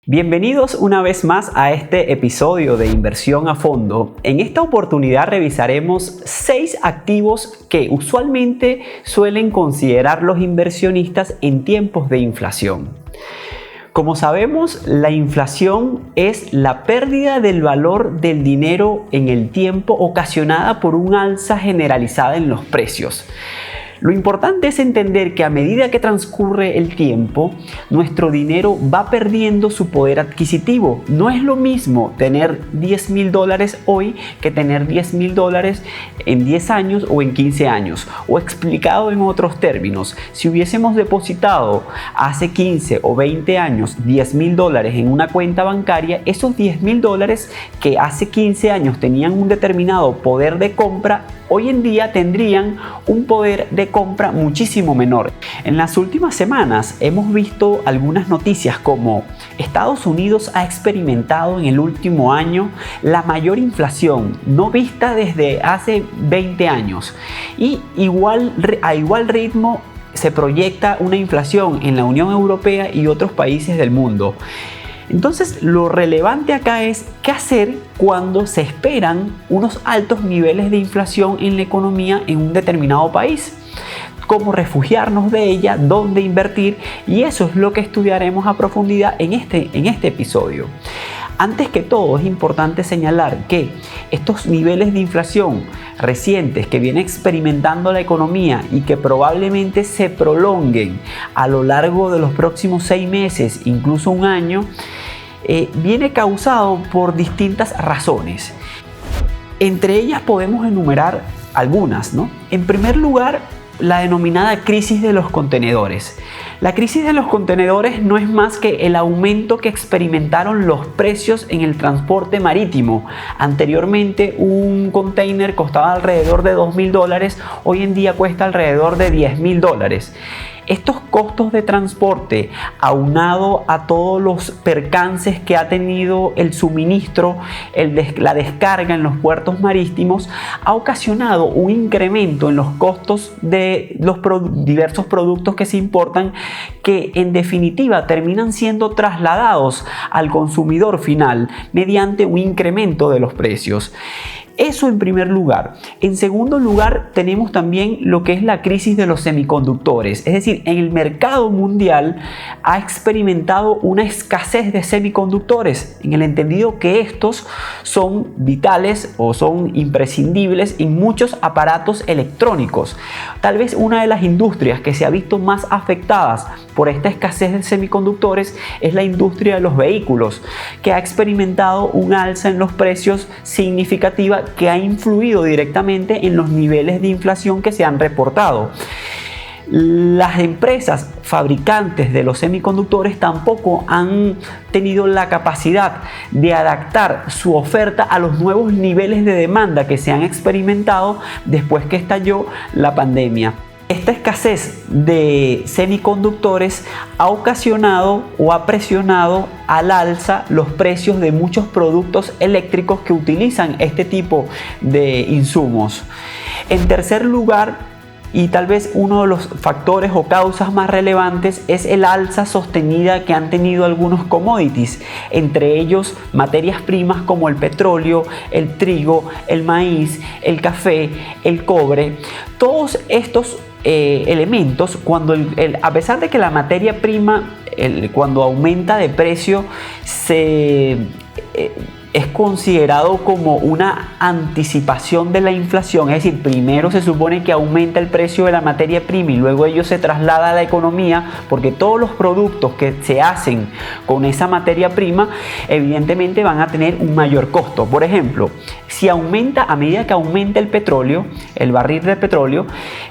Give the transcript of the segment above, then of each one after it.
Bienvenidos una vez más a este episodio de Inversión a Fondo. En esta oportunidad revisaremos 6 activos que usualmente suelen considerar los inversionistas en tiempos de inflación. Como sabemos, la inflación es la pérdida del valor del dinero en el tiempo ocasionada por un alza generalizada en los precios. Lo importante es entender que a medida que transcurre el tiempo, nuestro dinero va perdiendo su poder adquisitivo. No es lo mismo tener $10,000 hoy que tener $10,000 en 10 años o en 15 años. O explicado en otros términos, si hubiésemos depositado hace 15 o 20 años $10,000 en una cuenta bancaria, esos $10,000 que hace 15 años tenían un determinado poder de compra, hoy en día tendrían un poder de compra muchísimo menor. En las últimas semanas hemos visto algunas noticias como Estados Unidos ha experimentado en el último año la mayor inflación no vista desde hace 20 años y a igual ritmo se proyecta una inflación en la Unión Europea y otros países del mundo. Entonces, lo relevante acá es qué hacer cuando se esperan unos altos niveles de inflación en la economía en un determinado país. Cómo refugiarnos de ella, dónde invertir, y eso es lo que estudiaremos a profundidad en este episodio. Antes que todo, es importante señalar que estos niveles de inflación recientes que viene experimentando la economía y que probablemente se prolonguen a lo largo de los próximos 6 meses, incluso un año, viene causado por distintas razones. Entre ellas podemos enumerar algunas, ¿no? En primer lugar, la denominada crisis de los contenedores. La crisis de los contenedores no es más que el aumento que experimentaron los precios en el transporte marítimo. Anteriormente un container costaba alrededor de $2,000, hoy en día cuesta alrededor de $10,000. Estos costos de transporte, aunado a todos los percances que ha tenido el suministro, la descarga en los puertos marítimos, ha ocasionado un incremento en los costos de los diversos productos que se importan, que en definitiva terminan siendo trasladados al consumidor final mediante un incremento de los precios. Eso en primer lugar. En segundo lugar, tenemos también lo que es la crisis de los semiconductores. Es decir, en el mercado mundial ha experimentado una escasez de semiconductores, en el entendido que estos son vitales o son imprescindibles en muchos aparatos electrónicos. Tal vez una de las industrias que se ha visto más afectadas por esta escasez de semiconductores es la industria de los vehículos, que ha experimentado un alza en los precios significativa que ha influido directamente en los niveles de inflación que se han reportado. Las empresas fabricantes de los semiconductores tampoco han tenido la capacidad de adaptar su oferta a los nuevos niveles de demanda que se han experimentado después que estalló la pandemia. Esta escasez de semiconductores ha ocasionado o ha presionado al alza los precios de muchos productos eléctricos que utilizan este tipo de insumos. En tercer lugar, y tal vez uno de los factores o causas más relevantes, es el alza sostenida que han tenido algunos commodities, entre ellos materias primas como el petróleo, el trigo, el maíz, el café, el cobre. Todos estos elementos, a pesar de que la materia prima cuando aumenta de precio es considerado como una anticipación de la inflación, es decir, primero se supone que aumenta el precio de la materia prima y luego ello se traslada a la economía, porque todos los productos que se hacen con esa materia prima evidentemente van a tener un mayor costo. Por ejemplo, si aumenta, a medida que aumenta el petróleo, el barril de petróleo,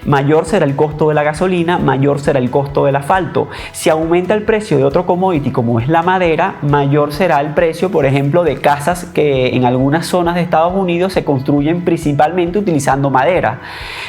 mayor será el costo de la gasolina, mayor será el costo del asfalto. Si aumenta el precio de otro commodity como es la madera, mayor será el precio, por ejemplo, de casas casas que en algunas zonas de Estados Unidos se construyen principalmente utilizando madera.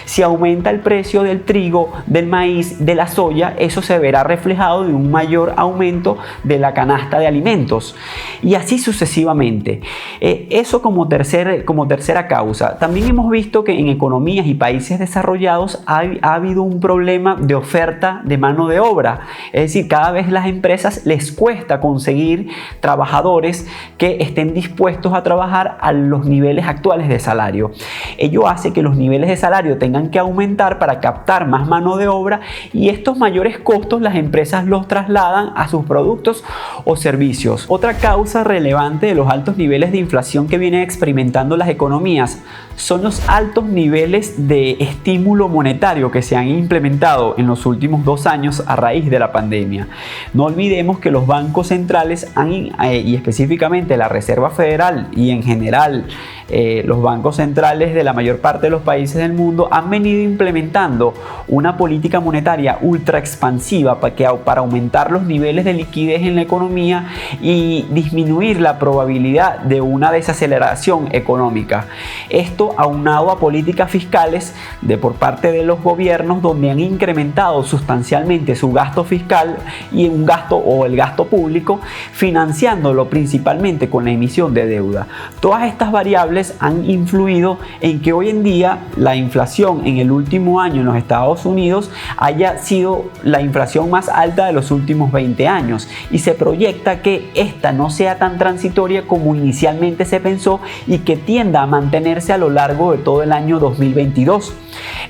Si aumenta el precio del trigo, del maíz, de la soya, eso se verá reflejado en un mayor aumento de la canasta de alimentos y así sucesivamente. Eso como tercera causa. También hemos visto que en economías y países desarrollados ha habido un problema de oferta de mano de obra. Es decir, cada vez las empresas les cuesta conseguir trabajadores que estén dispuestos a trabajar a los niveles actuales de salario. Ello hace que los niveles de salario tengan que aumentar para captar más mano de obra y estos mayores costos las empresas los trasladan a sus productos o servicios. Otra causa relevante de los altos niveles de inflación que vienen experimentando las economías son los altos niveles de estímulo monetario que se han implementado en los últimos 2 años a raíz de la pandemia. No olvidemos que los bancos centrales y específicamente la Reserva Federal y en general los bancos centrales de la mayor parte de los países del mundo han venido implementando una política monetaria ultra expansiva para aumentar los niveles de liquidez en la economía y disminuir la probabilidad de una desaceleración económica. Esto aunado a políticas fiscales por parte de los gobiernos donde han incrementado sustancialmente su gasto fiscal y el gasto público, financiándolo principalmente con la emisión de deuda. Todas estas variables han influido en que hoy en día la inflación en el último año en los Estados Unidos haya sido la inflación más alta de los últimos 20 años y se proyecta que esta no sea tan transitoria como inicialmente se pensó y que tienda a mantenerse a lo largo de todo el año 2022.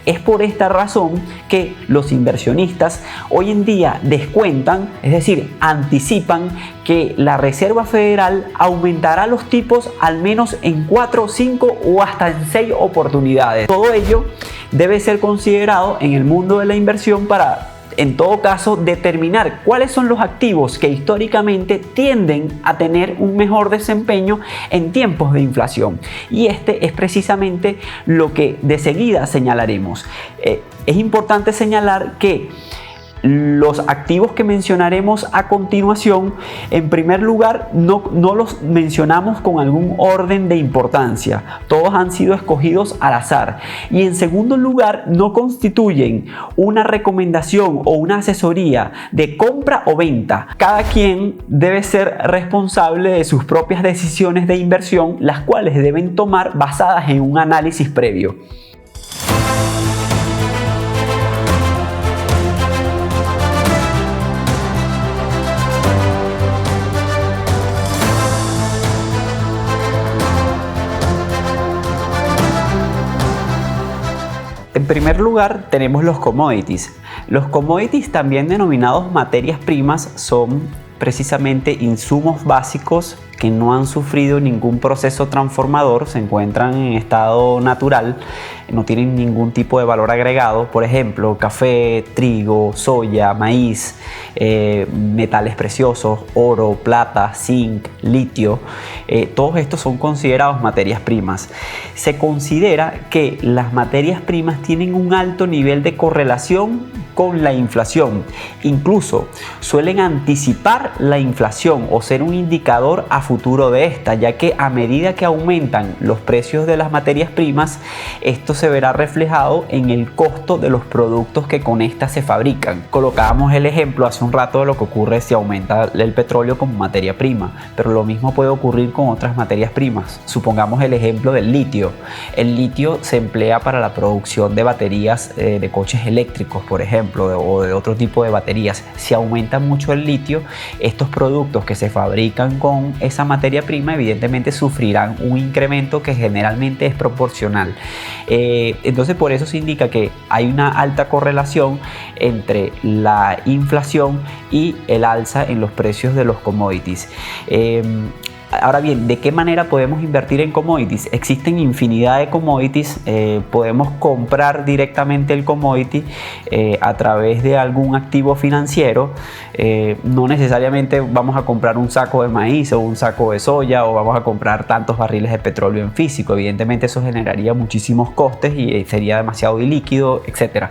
Es por esta razón que los inversionistas hoy en día descuentan, es decir, anticipan que la Reserva Federal aumentará los tipos al menos en 4, 5 o hasta en 6 oportunidades. Todo ello debe ser considerado en el mundo de la inversión para, en todo caso, determinar cuáles son los activos que históricamente tienden a tener un mejor desempeño en tiempos de inflación. Y este es precisamente lo que de seguida señalaremos. Es importante señalar que los activos que mencionaremos a continuación, en primer lugar, no los mencionamos con algún orden de importancia. Todos han sido escogidos al azar. Y en segundo lugar, no constituyen una recomendación o una asesoría de compra o venta. Cada quien debe ser responsable de sus propias decisiones de inversión, las cuales deben tomar basadas en un análisis previo. En primer lugar, tenemos los commodities. Los commodities, también denominados materias primas, son precisamente insumos básicos que no han sufrido ningún proceso transformador, se encuentran en estado natural, no tienen ningún tipo de valor agregado. Por ejemplo, café, trigo, soya, maíz, metales preciosos, oro, plata, zinc, litio, todos estos son considerados materias primas. Se considera que las materias primas tienen un alto nivel de correlación con la inflación, incluso suelen anticipar la inflación o ser un indicador a futuro de esta, ya que a medida que aumentan los precios de las materias primas, esto se verá reflejado en el costo de los productos que con estas se fabrican. Colocábamos el ejemplo hace un rato de lo que ocurre si aumenta el petróleo como materia prima, pero lo mismo puede ocurrir con otras materias primas. Supongamos el ejemplo del litio. El litio se emplea para la producción de baterías de coches eléctricos, por ejemplo, o de otro tipo de baterías. Si aumenta mucho el litio, estos productos que se fabrican con esa materia prima evidentemente sufrirán un incremento que generalmente es proporcional. Entonces por eso se indica que hay una alta correlación entre la inflación y el alza en los precios de los commodities. Ahora bien, ¿de qué manera podemos invertir en commodities? Existen infinidad de commodities. Podemos comprar directamente el commodity a través de algún activo financiero. No necesariamente vamos a comprar un saco de maíz o un saco de soya o vamos a comprar tantos barriles de petróleo en físico. Evidentemente eso generaría muchísimos costes y sería demasiado ilíquido, etc.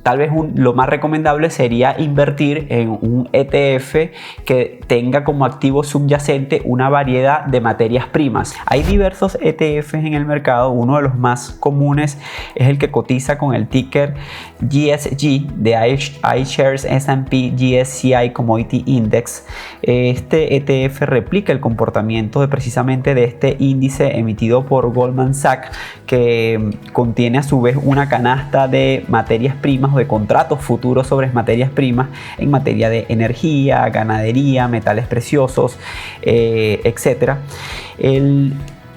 Tal vez lo más recomendable sería invertir en un ETF que tenga como activo subyacente subyacente una variedad de materias primas. Hay diversos ETFs en el mercado. Uno de los más comunes es el que cotiza con el ticker GSG de iShares S&P GSCI Commodity Index. Este ETF replica el comportamiento precisamente de este índice emitido por Goldman Sachs, que contiene a su vez una canasta de materias primas o de contratos futuros sobre materias primas en materia de energía, ganadería, metales preciosos, etc.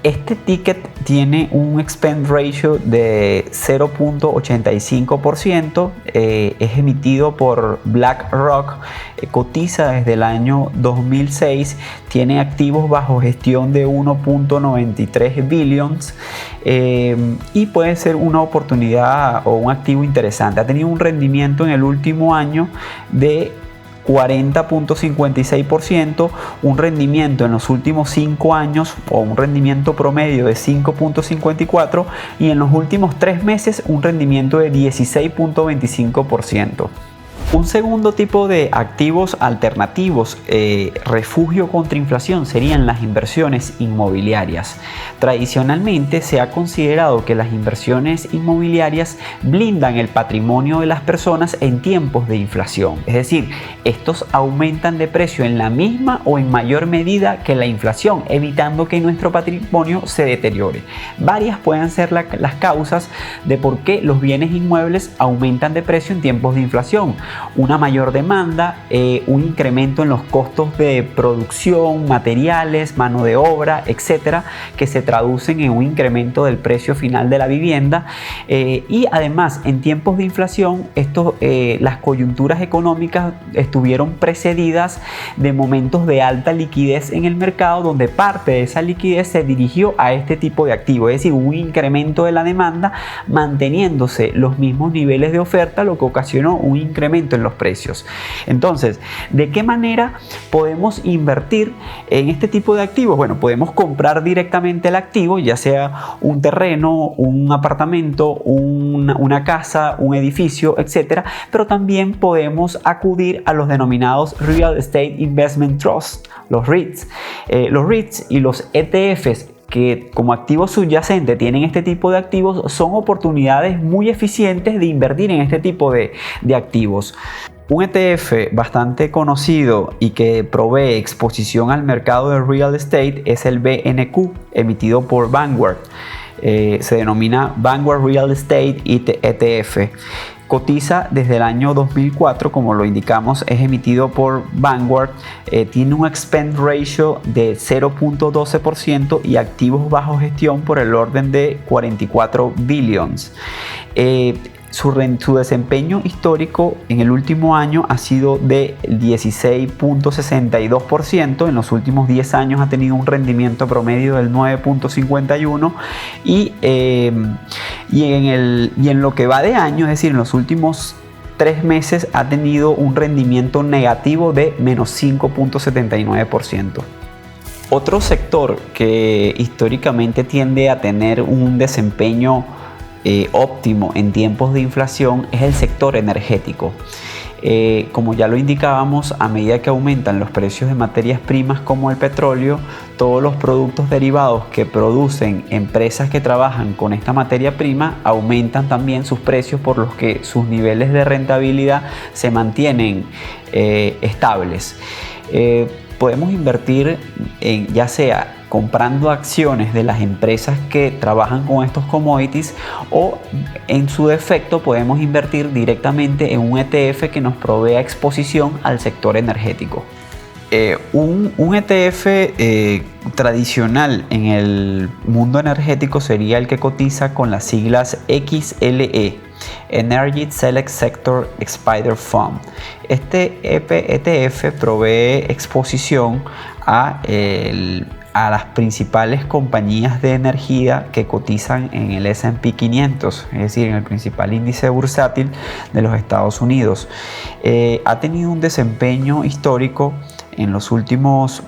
Este ticket tiene un expense ratio de 0.85%, es emitido por BlackRock, cotiza desde el año 2006, tiene activos bajo gestión de 1.93 billions y puede ser una oportunidad o un activo interesante. Ha tenido un rendimiento en el último año de 40.56%, un rendimiento en los últimos 5 años o un rendimiento promedio de 5.54% y en los últimos 3 meses un rendimiento de 16.25%. Un segundo tipo de activos alternativos, refugio contra inflación, serían las inversiones inmobiliarias. Tradicionalmente se ha considerado que las inversiones inmobiliarias blindan el patrimonio de las personas en tiempos de inflación. Es decir, estos aumentan de precio en la misma o en mayor medida que la inflación, evitando que nuestro patrimonio se deteriore. Varias pueden ser las causas de por qué los bienes inmuebles aumentan de precio en tiempos de inflación. Una mayor demanda, un incremento en los costos de producción, materiales, mano de obra, etcétera, que se traducen en un incremento del precio final de la vivienda, y además en tiempos de inflación las coyunturas económicas estuvieron precedidas de momentos de alta liquidez en el mercado, donde parte de esa liquidez se dirigió a este tipo de activo, es decir, un incremento de la demanda manteniéndose los mismos niveles de oferta, lo que ocasionó un incremento en los precios. Entonces, ¿de qué manera podemos invertir en este tipo de activos? Bueno, podemos comprar directamente el activo, ya sea un terreno, un apartamento, una casa, un edificio, etcétera, pero también podemos acudir a los denominados Real Estate Investment Trust, los REITs. Los REITs y los ETFs que como activo subyacente tienen este tipo de activos son oportunidades muy eficientes de invertir en este tipo de activos. Un ETF bastante conocido y que provee exposición al mercado de real estate es el BNQ, emitido por Vanguard. Se denomina Vanguard Real Estate ETF. Cotiza desde el año 2004, como lo indicamos, es emitido por Vanguard, tiene un expense ratio de 0.12% y activos bajo gestión por el orden de 44 billions. Su desempeño histórico en el último año ha sido de 16.62%, en los últimos 10 años ha tenido un rendimiento promedio del 9.51% y en lo que va de año, es decir, en los últimos 3 meses ha tenido un rendimiento negativo de menos 5.79%. Otro sector que históricamente tiende a tener un desempeño óptimo en tiempos de inflación es el sector energético. Como ya lo indicábamos, a medida que aumentan los precios de materias primas como el petróleo, todos los productos derivados que producen empresas que trabajan con esta materia prima aumentan también sus precios, por los que sus niveles de rentabilidad se mantienen estables. Podemos invertir ya sea comprando acciones de las empresas que trabajan con estos commodities, o en su defecto podemos invertir directamente en un ETF que nos provea exposición al sector energético. Un ETF tradicional en el mundo energético sería el que cotiza con las siglas XLE, Energy Select Sector Expider Fund. Este ETF provee exposición a las principales compañías de energía que cotizan en el S&P 500, es decir, en el principal índice bursátil de los Estados Unidos. Ha tenido un desempeño histórico en los últimos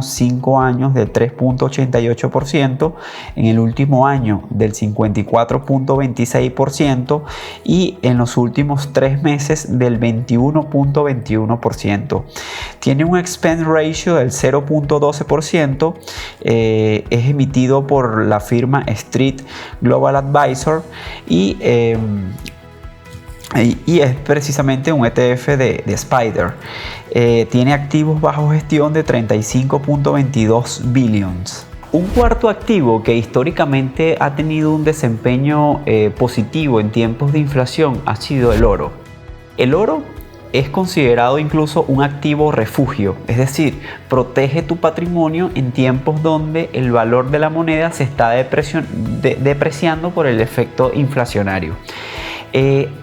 5 años del 3.88%, en el último año del 54.26% y en los últimos 3 meses del 21.21%. Tiene un expense ratio del 0.12%, es emitido por la firma Street Global Advisor y es precisamente un ETF de Spider. Tiene activos bajo gestión de 35.22 billions. Un cuarto activo que históricamente ha tenido un desempeño positivo en tiempos de inflación ha sido el oro. El oro es considerado incluso un activo refugio, es decir, protege tu patrimonio en tiempos donde el valor de la moneda se está depreciando por el efecto inflacionario.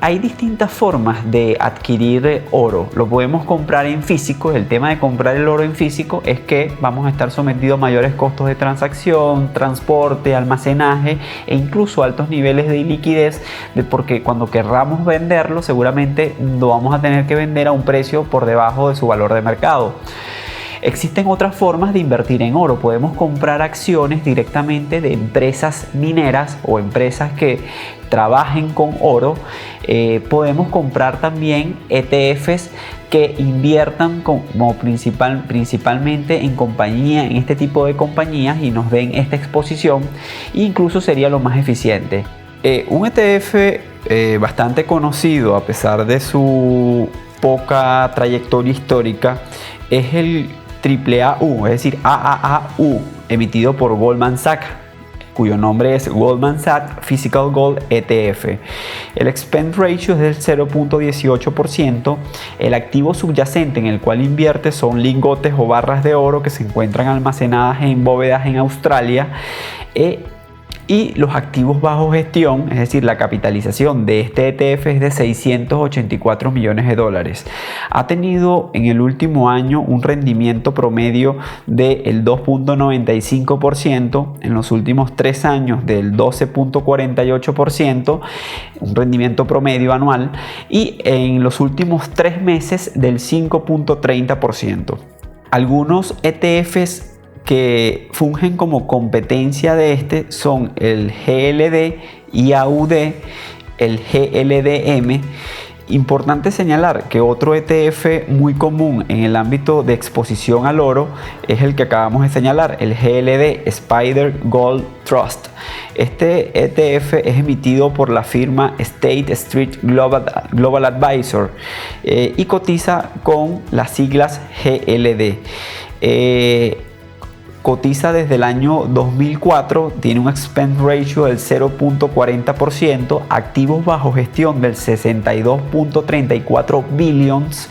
Hay distintas formas de adquirir oro. Lo podemos comprar en físico. El tema de comprar el oro en físico es que vamos a estar sometidos a mayores costos de transacción, transporte, almacenaje e incluso altos niveles de liquidez, porque cuando querramos venderlo seguramente lo vamos a tener que vender a un precio por debajo de su valor de mercado. Existen otras formas de invertir en oro. Podemos comprar acciones directamente de empresas mineras o empresas que trabajen con oro. Podemos comprar también ETFs que inviertan principalmente en este tipo de compañías y nos den esta exposición. Incluso sería lo más eficiente. Un ETF bastante conocido a pesar de su poca trayectoria histórica es el AAAU, es decir, AAAU, emitido por Goldman Sachs, cuyo nombre es Goldman Sachs Physical Gold ETF. El expense ratio es del 0.18%. El activo subyacente en el cual invierte son lingotes o barras de oro que se encuentran almacenadas en bóvedas en Australia. Y los activos bajo gestión, es decir, la capitalización de este ETF es de 684 millones de dólares. Ha tenido en el último año un rendimiento promedio del 2.95%, en los últimos 3 años del 12.48%, un rendimiento promedio anual, y en los últimos 3 meses del 5.30%. Algunos ETFs que fungen como competencia de este son el GLD, IAUD, el GLDM. Importante señalar que otro ETF muy común en el ámbito de exposición al oro es el que acabamos de señalar, el GLD, Spider Gold Trust. Este ETF es emitido por la firma State Street Global Advisor y cotiza con las siglas GLD. Cotiza desde el año 2004, tiene un expense ratio del 0.40%, activos bajo gestión del 62.34 billions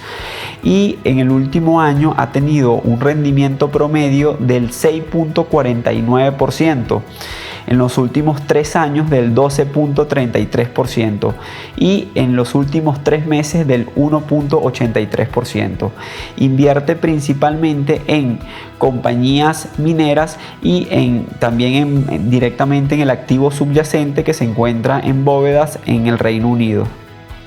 y en el último año ha tenido un rendimiento promedio del 6.49%. En los últimos 3 años del 12.33% y en los últimos 3 meses del 1.83%. Invierte principalmente en compañías mineras y también directamente en el activo subyacente que se encuentra en bóvedas en el Reino Unido.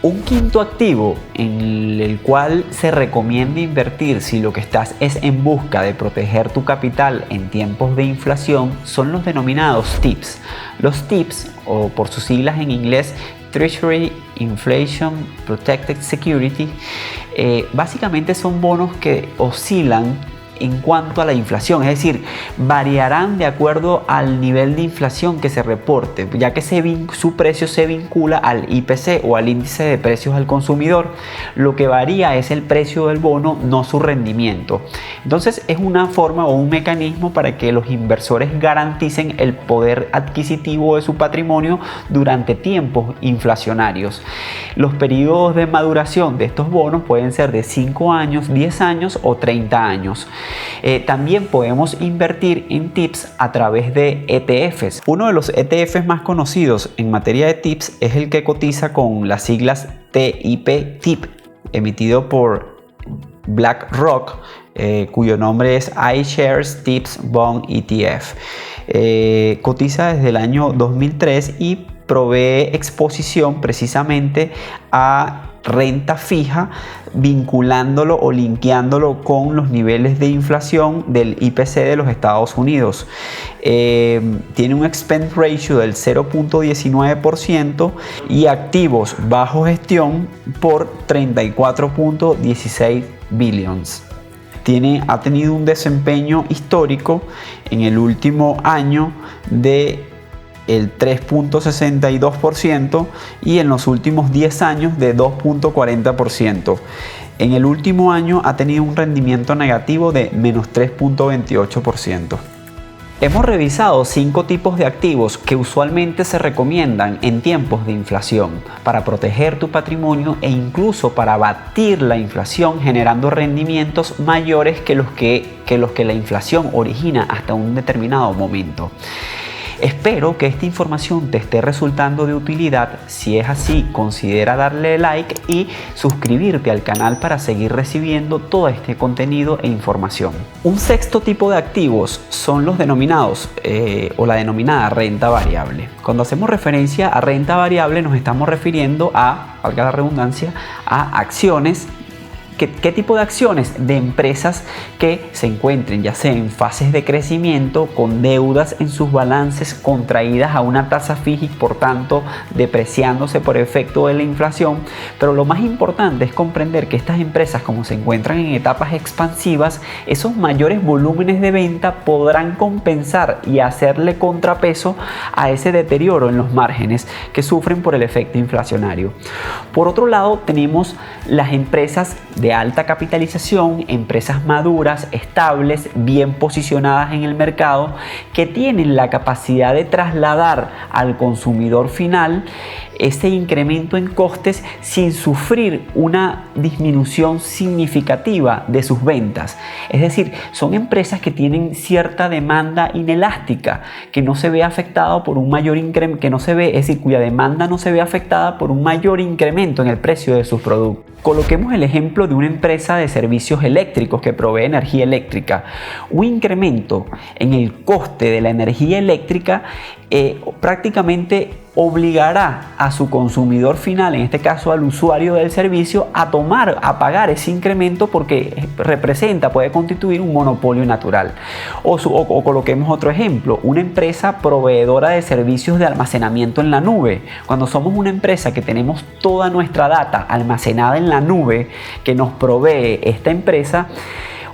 Un quinto activo en el cual se recomienda invertir si lo que estás es en busca de proteger tu capital en tiempos de inflación son los denominados TIPS. Los TIPS, o por sus siglas en inglés Treasury Inflation Protected Security, básicamente son bonos que oscilan en cuanto a la inflación, es decir, variarán de acuerdo al nivel de inflación que se reporte, ya que su precio se vincula al IPC o al índice de precios al consumidor. Lo que varía es el precio del bono, no su rendimiento. Entonces es una forma o un mecanismo para que los inversores garanticen el poder adquisitivo de su patrimonio durante tiempos inflacionarios. Los periodos de maduración de estos bonos pueden ser de 5 años, 10 años o 30 años. También podemos invertir en TIPS a través de ETFs. Uno de los ETFs más conocidos en materia de TIPS es el que cotiza con las siglas TIP, emitido por BlackRock, cuyo nombre es iShares TIPS Bond ETF. Cotiza desde el año 2003 y provee exposición precisamente a renta fija, vinculándolo o linkeándolo con los niveles de inflación del IPC de los Estados Unidos. Tiene un expense ratio del 0.19% y activos bajo gestión por 34.16 billions. Ha tenido un desempeño histórico en el último año de el 3.62% y en los últimos 10 años de 2.40%. En el último año ha tenido un rendimiento negativo de menos 3.28%. Hemos revisado 5 tipos de activos que usualmente se recomiendan en tiempos de inflación para proteger tu patrimonio e incluso para batir la inflación generando rendimientos mayores que los que la inflación origina hasta un determinado momento. Espero que esta información te esté resultando de utilidad. Si es así, considera darle like y suscribirte al canal para seguir recibiendo todo este contenido e información. Un sexto tipo de activos son los denominados o la denominada renta variable. Cuando hacemos referencia a renta variable nos estamos refiriendo a, valga la redundancia, a acciones. ¿Qué tipo de acciones? De empresas que se encuentren ya sea en fases de crecimiento, con deudas en sus balances contraídas a una tasa fija y por tanto depreciándose por efecto de la inflación. Pero lo más importante es comprender que estas empresas, como se encuentran en etapas expansivas, esos mayores volúmenes de venta podrán compensar y hacerle contrapeso a ese deterioro en los márgenes que sufren por el efecto inflacionario. Por otro lado, tenemos las empresas de alta capitalización, empresas maduras, estables, bien posicionadas en el mercado, que tienen la capacidad de trasladar al consumidor final ese incremento en costes sin sufrir una disminución significativa de sus ventas. Es decir, son empresas que tienen cierta demanda inelástica, que no se ve afectada por un mayor incremento, cuya demanda no se ve afectada por un mayor incremento en el precio de sus productos. Coloquemos el ejemplo de una empresa de servicios eléctricos que provee energía eléctrica. Un incremento en el coste de la energía eléctrica prácticamente obligará a su consumidor final, en este caso al usuario del servicio, a pagar ese incremento porque puede constituir un monopolio natural. O coloquemos otro ejemplo, una empresa proveedora de servicios de almacenamiento en la nube. Cuando somos una empresa que tenemos toda nuestra data almacenada en la nube que nos provee esta empresa,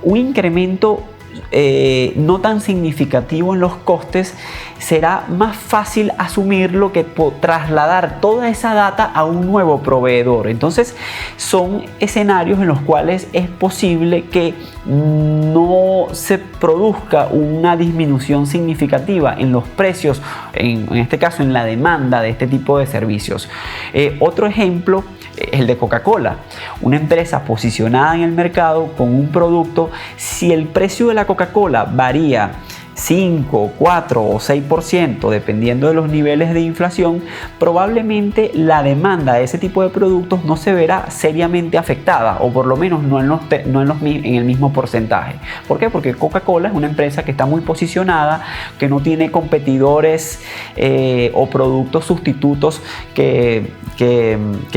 un incremento no tan significativo en los costes será más fácil asumirlo que trasladar toda esa data a un nuevo proveedor. Entonces son escenarios en los cuales es posible que no se produzca una disminución significativa en los precios, en este caso en la demanda de este tipo de servicios. Otro ejemplo es el de Coca-Cola, una empresa posicionada en el mercado con un producto. Si el precio de la Coca-Cola varía 5, 4 o 6% dependiendo de los niveles de inflación, probablemente la demanda de ese tipo de productos no se verá seriamente afectada, o por lo menos no en el mismo porcentaje. ¿Por qué? Porque Coca-Cola es una empresa que está muy posicionada, que no tiene competidores o productos sustitutos que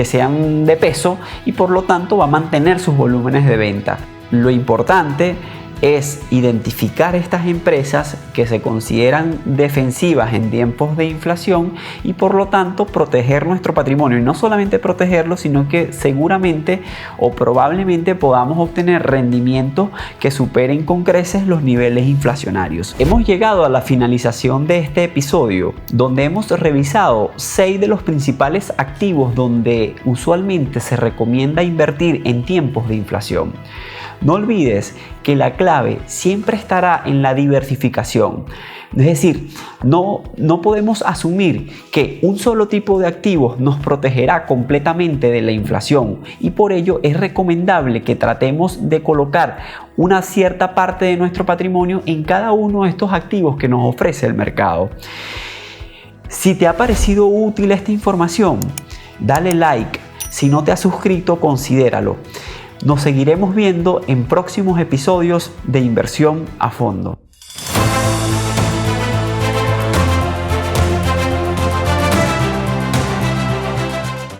sean de peso, y por lo tanto va a mantener sus volúmenes de venta. Lo importante es identificar estas empresas que se consideran defensivas en tiempos de inflación y por lo tanto proteger nuestro patrimonio, y no solamente protegerlo, sino que seguramente o probablemente podamos obtener rendimientos que superen con creces los niveles inflacionarios. Hemos llegado a la finalización de este episodio, donde hemos revisado 6 de los principales activos donde usualmente se recomienda invertir en tiempos de inflación. No olvides que la clave siempre estará en la diversificación. Es decir, no podemos asumir que un solo tipo de activos nos protegerá completamente de la inflación, y por ello es recomendable que tratemos de colocar una cierta parte de nuestro patrimonio en cada uno de estos activos que nos ofrece el mercado. Si te ha parecido útil esta información, dale like. Si no te has suscrito, considéralo. Nos seguiremos viendo en próximos episodios de Inversión a Fondo.